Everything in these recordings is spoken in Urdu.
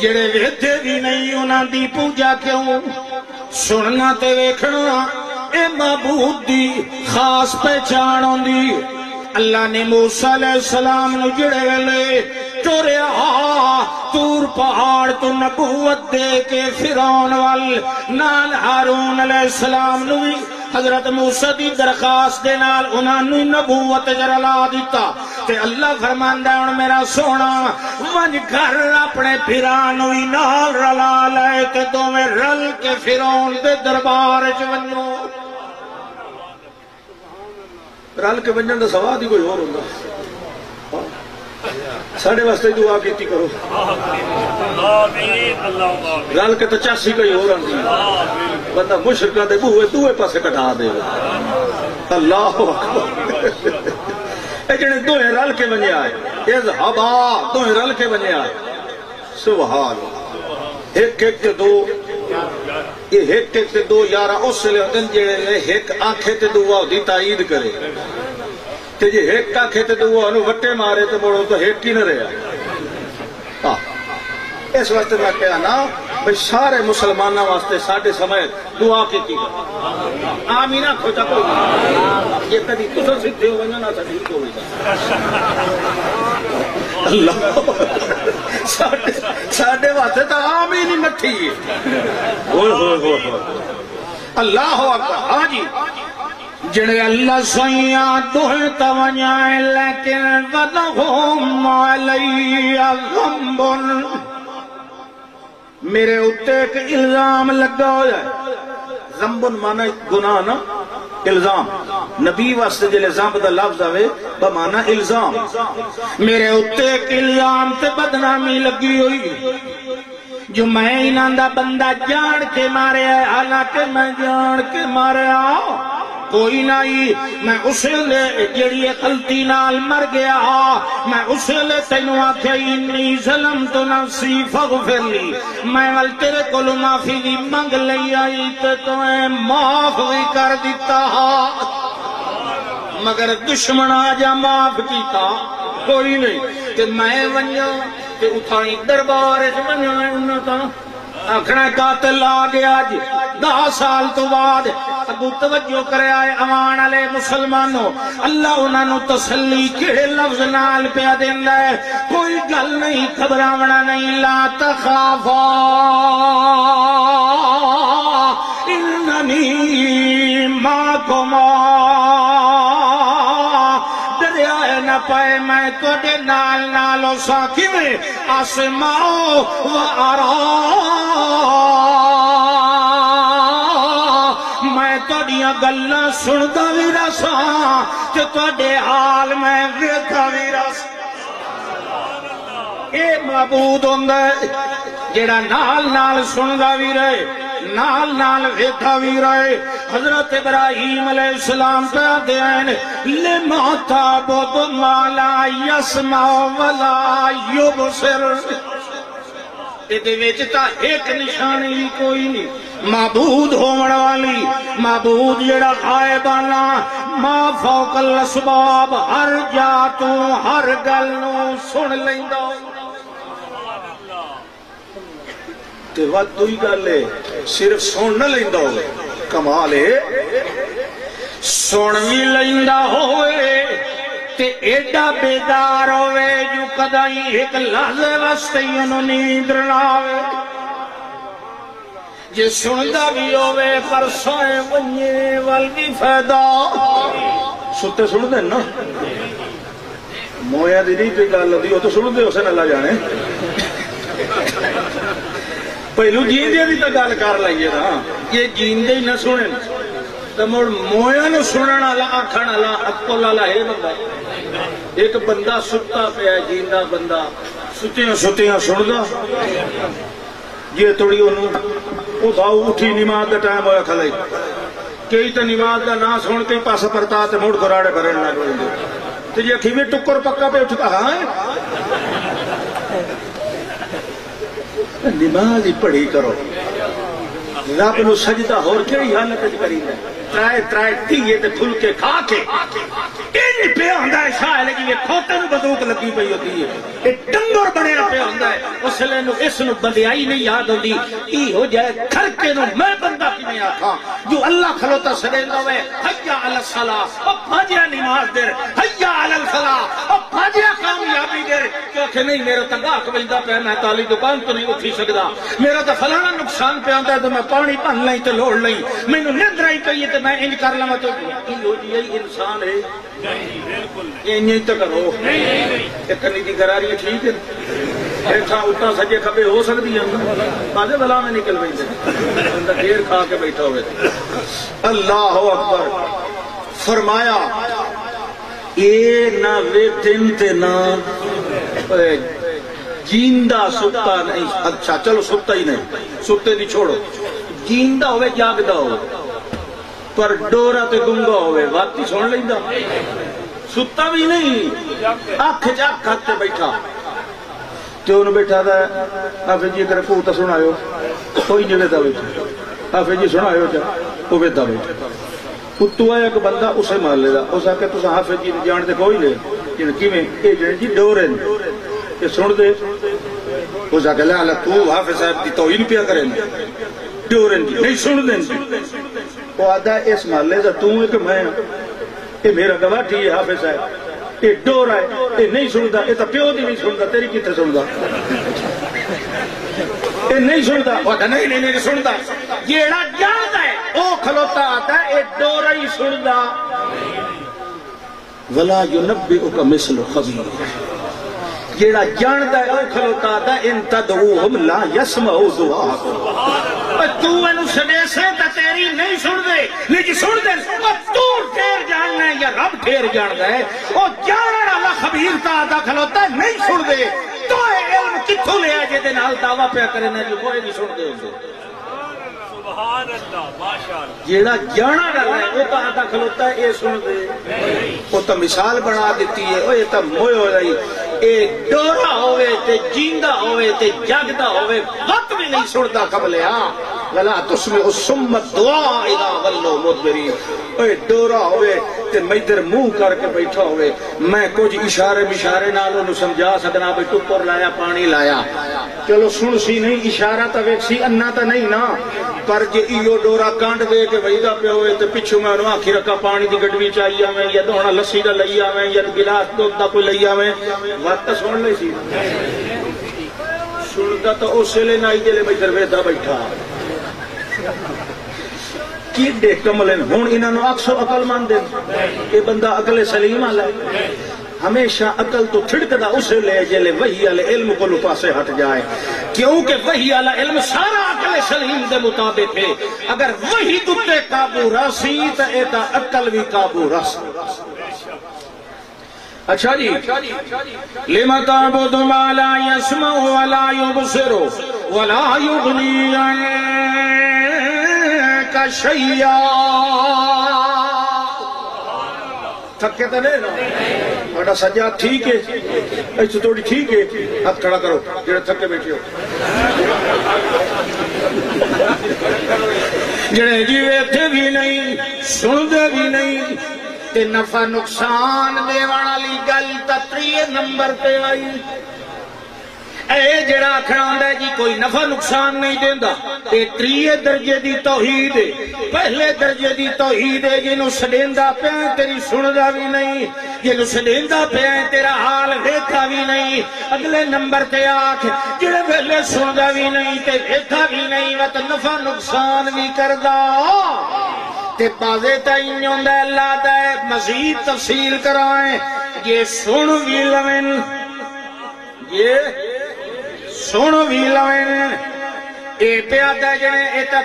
جڑے ویدے بھی نہیں انہاں دی پوجا کیوں سننا تے ویکھنا اے معبود دی خاص پہچان ہوندی اللہ نے موسیٰ علیہ السلام نو جڑے ویلے ٹوریا تور پہاڑ تو نبوت دے کے فرعون وال نال ہارون علیہ السلام نو بھی حضرت موسیٰ دی درخواست دے نال انہاں نو نبوت جرلا دیتا تے اللہ فرماندا ہن میرا سونا ونج گھر اپنے پھرانوی نال رلا لے تے دوویں رل کے فرعون دے دربار وچ ونجو رل کے ونجن دا سواد ہی کوئی اور ہوندا ساڑھے واسطے دعا کیتی کرو رل کے تو چاسی کوئی اور آندی بندہ مشرکاں دے بوئے دوئے پاسے کٹا دے اللہ اکبر اے جنے دوئے رل کے بنے آئے اذہبا دوئے رل کے بنے آئے سبحان ایک ایک تے دو یہ ایک ایک تے دو یارہ اس سے لے ہوندن جڑے ایک آنکھے تے دعا ہوتی تائید کرے تے جے ایک آنکھے تے دعا انہوں وٹے مارے تے بڑھو تو ایک کی نہ رہا اس وقت میں کہا نا بھئی سارے مسلمانہ واسطے ساڑھے سمیت دعا کی تھی آمینہ کھوچا کوئی یہ کدی تسا سکتے ہو گئے نا صدیق ہو گئے اللہ ساڑھے واسطے تو آمین ہی مٹھی ہے اللہ اکبر ہاں جی جڑے اللہ سیاں دوہ توانیاں لیکن وَلَهُمْ عَلَيَّ ذَنْبٌ میرے اتے ایک الزام لگا ہو جائے ذنبن مانا گناہ نا الزام نبی واسطے جلے ذنب دا لفظ آوے بمانا الزام میرے اتے ایک الزام تے بدنامی لگی ہوئی جو میں انہاں دا بندہ جان کے مارے آئے حالانکہ میں جان کے مارے آؤ کوئی نہیں میں اسے لے جڑی غلطی نال مر گیا میں اسے لے تینوں آکھیا انی ظلمت نفسی فاغفر لی میں ول تیرے کولوں معافی دی منگ لئی آئی تے تمہیں معاف بھی کر دیتا مگر دشمن آجا معاف کیتا کوئی نہیں تے میں ونجا تے اٹھائی دربار وچ ونجا انہاں تا آکھنا قاتل آ گیا جی 10 سال تو بعد ابو توجہ کرے آئے امان علیہ مسلمانوں اللہ انہاں نو تسلی کیڑے لفظ نال پیا دیندا ہے کوئی گل نہیں گھبراونا نہیں لا تخافا اننی معکما ڈریا نہ پائے میں تواڈے نال نال ساکھی میں اسماء و ارا میں تواڈیاں گلاں سندا وی رساں تے تواڈے حال میں ویکھدا وی رساں اے معبود ہوندا ہے جڑا نال نال سندا وی رہے نال نال ویکھدا وی رہے حضرت ابراہیم علیہ السلام کہتے ہیں لما تعبد ما لا يسمع ولا يبصر تے وچ تا ایک نشانی کوئی نہیں معبود ہون والی معبود جڑا غائبانہ ما فوق الاسباب ہر جا تو ہر گل نو سن لیندا تے وقت دوئی گل ہے صرف سن نہ لیندا ہوئے کمال ہے سن بھی لیندا ہوئے تے ایڈا بیدار ہوئے جو کدائی ایک لحظے واسطے انہوں نیند نہ آوے جے سندا بھی ہوئے پر سوئے ونجے وال بھی فائدہ ستے سن دیں نا مویا دی نہیں کوئی گل ہوندی وہ تو سن دے اسے اللہ جانے پہلو جیندے دی تو گل کر لائیے نا یہ جیندے ہی نہ سنے تو مڑ مویا نو سنن والا آکھن والا عقل والا ہے بندہ ایک بندہ ستا پیا جیندا بندہ ستیاں ستیاں سندا جی تھوڑی انہوں او باؤ اٹھی نماز دا ٹائم ہویا کھلائی کئی تو نماز دا نہ سن کے پاس پرتا تے مڑ گراڑے بھرن لگ پے تے جی اکھی میں ٹکر پکا پہ اٹھ کہا نماز ہی پڑھی کرو رب نو سجدہ ہور کیڑی حالت وچ کریندا ترائے ترائے تیئے تے پھل کے کھا کے ان پہ ہوندہ ہے شاہ لگی یہ کھوتے نو بندوق لگی پئی ہوتی ہے یہ ڈنگر بنے پہ ہوندہ ہے اس لئے نو اس نو بندیائی نہیں یاد ہوندی ای ہو جائے کھر کے نو میں بندہ کی نہیں آکھا جو اللہ کھلوتا سڑے ہوئے حیا علی الصلاة اب بھاجیا نماز در حیا علی الفلاح اب بھاجیا کامیابی در کیونکہ نہیں میرا تنگاہ بجدہ پہ میں تالی دکان تو نہیں اٹھی سکدا میرا تو فلانا نقصان پہ آتا ہے تو میں پانی پن لیں تو لوڑ لیں میں نو نندر آئی کہیے تو میں انج کر لوں تو یہ انسان ہے یہ نہیں تو کرو ایک کرنی کی قراری ٹھیک ہے ایک تھا اتنا سجے کھبے ہو سکتی ہے بازے بلا میں نکل گئی تھے اندر دیر کھا کے بیٹھا ہوئے تھے اللہ اکبر فرمایا اے نہ ویٹن تے نہ جیندہ سکتا نہیں اچھا چلو سکتا ہی نہیں سکتے دی چھوڑو جیندہ ہوئے جاگدہ ہوئے پر ڈورا تے گنگا ہوئے واتی سن لیندہ سکتا بھی نہیں آنکھ جاگ کھاتے بیٹھا جو انہوں بیٹھا تھا حافظ جی کرے کوتا سنائیو کوئی نہیں بیٹھا بیٹھا حافظ جی سنائیو چاہ وہ بیٹھا بیٹھا کتو آیا کہ بندہ اسے مار لے دا اس آکے تو حافظ جی جانتے کوئی لے کی میں اے جی ڈورن یہ سن دے اس آکے لے اللہ تو حافظ صاحب دی توہین پیا کریں ڈورن جی نہیں سن دیں وہ آدھا اس مار لے دا تو ہے کہ میں یہ میرا گواٹھی ہے حافظ صاحب یہ ڈور ہے یہ نہیں سندا یہ تو پیو دی نہیں سندا تیری کتے سندا یہ نہیں سندا وہ آدھا نہیں سندا یہ ایڑا جانتا ہے او کھلوتا آتا ہے یہ ڈورا ہی سندا وَلَا يُنَبِّئُكَ مِثْلُ خَبِيرٍ جیڑا جانتا ہے او کھلوتا آتا ہے ان تدعوہم لا یسمعوا دعاءکم تو انہوں سنے سے تا تیری نہیں سن دے لیکن سن دے تو ٹھیر جاننا ہے یا رب ٹھیر جانتا ہے او جاننا اللہ خبیر تا آتا کھلوتا ہے نہیں سن دے تو علم کتھو لے آجے دے نال دعویٰ پہ کرنے جو کوئی نہیں سن دے اسے سبحان اللہ ماشاءاللہ جیڑا جانا رہا ہے وہ تو آتا کھلوتا ہے اے سن دے وہ تو مثال بنا دیتی ہے وہ یہ تو موئے ہو رہی اے ڈورا ہوئے تے جیندہ ہوئے تے جاگدہ ہوئے وقت بھی نہیں سنتا قبل ہاں وَلَا تُسْمِعُ الصُّمَّ الدُّعَاءَ إِذَا وَلَّوْا مُدْبِرِينَ اے ڈورا ہوئے تے میدر منہ کر کے بیٹھا ہوئے میں کچھ اشارے نالوں نو سمجھا سکنا بھی ٹپر لایا پانی لایا چلو سن سی نہیں اشارہ تا ویک سی انہ تا نہیں نا پر جے ایو ڈورا کانڈ دے کے ویدہ پہ ہوئے تے پچھو میں انہوں آخی رکھا پانی دی گڑوی چاہیے میں یا دونا لسی دا لئیا میں یا گلاس دودھ دا کوئی لئیا میں وقت سن لے سی سنتا تو اسے لے نائی دے لے میدر ویدہ بیٹھا کی دے کملن ہون انہوں اکثر عقل مان دے کہ بندہ عقل سلیم آلہ ہمیشہ عقل تو تھڑکدہ اسے لے جلے وحی علی علم کو لپا سے ہٹ جائے کیونکہ وحی علی علم سارا عقل سلیم دے مطابق ہے اگر وحی تُتے قابو راسی تا ایتا عقل بھی قابو راسی اچھا جی لِمَ تَعْبُدُ مَا لَا يَسْمَعُ وَلَا يُبْصِرُ وَلَا يُغْنِي عَنْكَ شَيْئًا تھکے تو نہیں نا بڑا سجاد ٹھیک ہے ایسے توڑی ٹھیک ہے ہاتھ کھڑا کرو جڑے تھکے بیٹھے ہو جڑے جیوے تھے بھی نہیں سن دے بھی نہیں تے نفع نقصان دے وانا لی گل تطریع نمبر پہ آئی اے جڑا کھڑاندہ ہے جی کوئی نفع نقصان نہیں دیندہ اے تریے درجے دی توحید ہے پہلے درجے دی توحید ہے جنہوں سڈیندہ پیائیں تیری سندہ بھی نہیں جنہوں سڈیندہ پیائیں تیرا حال ویکھا بھی نہیں اگلے نمبر تے آکھ جڑے پہلے سندہ بھی نہیں تے ویکھا بھی نہیں وقت نفع نقصان بھی کردہ تے بازے تائنیوں دے اللہ دے مزید تفصیل کرائیں یہ سن بھی لوین یہ سن بھی لوین اے پیادہ جنے اے تا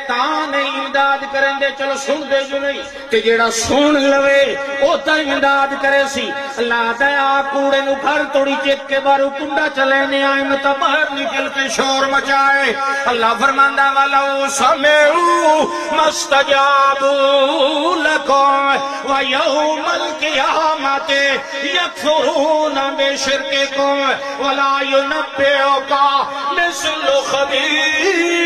نہیں امداد کریں دے چلو سن دے جو نہیں تے جیڑا سن لوے او تا امداد کرے سی اللہ دے آکوڑے نو گھر توڑی چیک کے بارو کنڈا چلے نے آئے متا باہر نکل کے شور مچائے اللہ فرماندہ وَلَوْ سَمِعُوا مَسْتَجَابُوا لَكُمْ وَيَوْمَ الْقِيَامَةِ يَكْفُرُونَ بِشِرْكِكُمْ وَلَا يُنَبِّئُكَ مِثْلُ خَبِيرٍ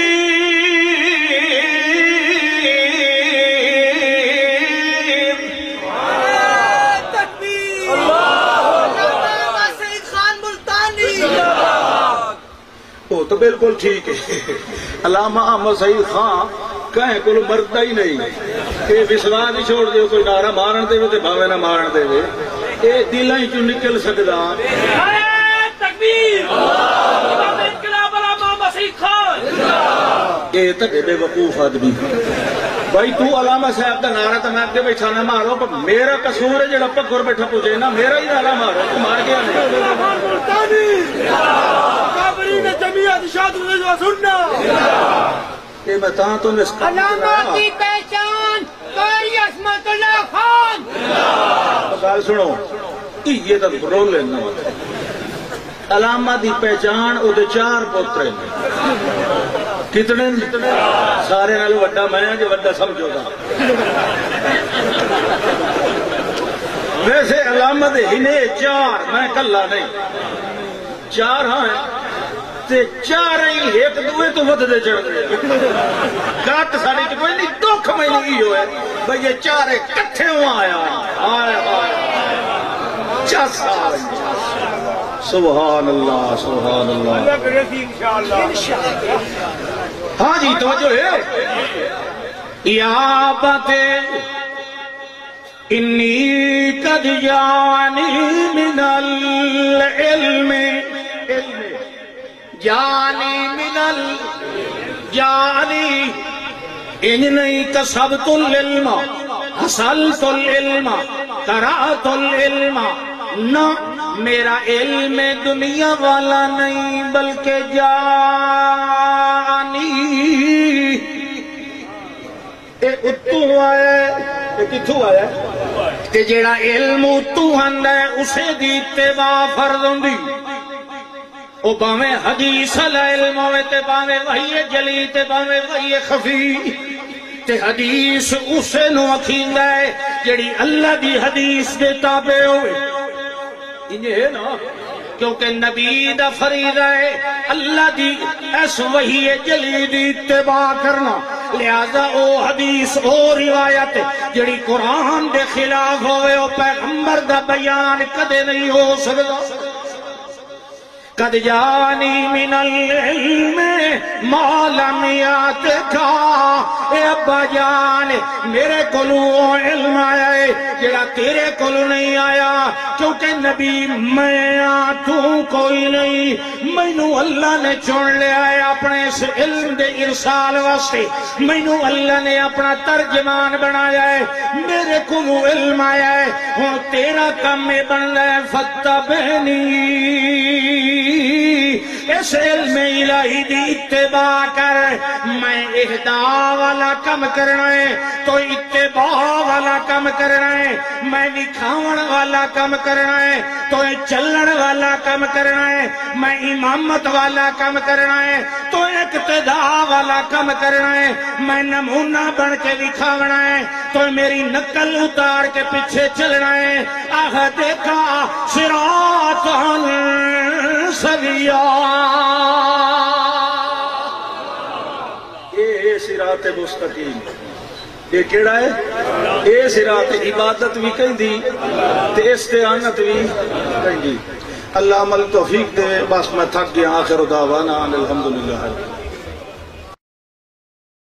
تو بالکل ٹھیک ہے علامہ احمد سعید خان کہیں کو مردہ ہی نہیں کہ وسواس ہی چھوڑ دے کوئی نعرہ مارن دے تے بھاوے نہ مارن دے اے دلاں ہی چوں نکل سکدا تکبیر انقلاب علامہ احمد سعید خان اے تے بے وقوف آدمی بھائی تو علامہ صاحب دا نعرہ تے میں اگے بیٹھا نہ مارو پر میرا قصور ہے جڑا پگور بیٹھا پوچھے نا میرا ہی نعرہ مارو تو مار گیا نہیں کافرین جمعیت شاد و سننا کہ میں تاں تو نے علامہ کی پہچان قاری عصمت اللہ خان گل سنو یہ تو رول لینا علامہ دی پہچان او دے 4 پوترے کتنے سارے نال وڈا میں جو وڈا سمجھو گا ویسے علامہ دے ہنے 4 میں کلا نہیں 4 ہاں تے 4 ہی ایک دوے تو ود دے چڑھ گئے گات ساڑی کی کوئی نہیں دکھ میں نہیں ہوئے بھئی یہ 4 کٹھے ہوا آیا سال سبحان اللہ سبحان اللہ ہاں جی توجہ ہے یا بتے انی قد جانی من العلم جانی من جانی ان نہیں کسبت العلم حصلت العلم قرأت العلم نہ میرا علم دنیا والا نہیں بلکہ جانی اے اتو آیا اے کتھو آیا تے جیڑا علم اتو ہند ہے اسے دی اتباع فرض ہوندی او باویں حدیث العلم ہوئے تے باویں وحی جلی تے باویں وحی خفی تے حدیث اسے نو اکھیندا ہے جیڑی اللہ دی حدیث دے تابع ہوئے انہیں ہے نا کیونکہ نبی دا فریضہ ہے اللہ دی اس وحی جلی دی اتباع کرنا لہذا او حدیث او روایت جڑی قرآن دے خلاف ہوئے او پیغمبر دا بیان کدے نہیں ہو سکتا قد جانی من العلم ما لم یاتکا اے ابا جان میرے کولو علم آیا ہے جڑا تیرے کولو نہیں آیا کیونکہ نبی میں تو کوئی نہیں مینو اللہ نے چن لیا ہے اپنے اس علم دے ارسال واسطے مینو اللہ نے اپنا ترجمان بنایا ہے میرے کولو علم آیا ہے ہن تیرا کام میں بن ہے فتبعنی اس علم الہی دی اتباع کر میں اہدا والا کم کرنا ہے تو اتباع والا کم کرنا ہے میں دکھاون والا کم کرنا ہے تو چلن والا کم کرنا ہے میں امامت والا کم کرنا ہے تو اقتداء والا کم کرنا ہے میں نمونہ بن کے دکھاونا ہے تو میری نقل اتار کے پیچھے چلنا ہے آہ دیکھا صراطاً سویا اے صراط مستقیم یہ کیڑا ہے اے صراط عبادت بھی کہیں دی تے استعانت بھی کہیں دی اللہ عمل توفیق دے بس میں تھک گیا آخر دعوانا الحمدللہ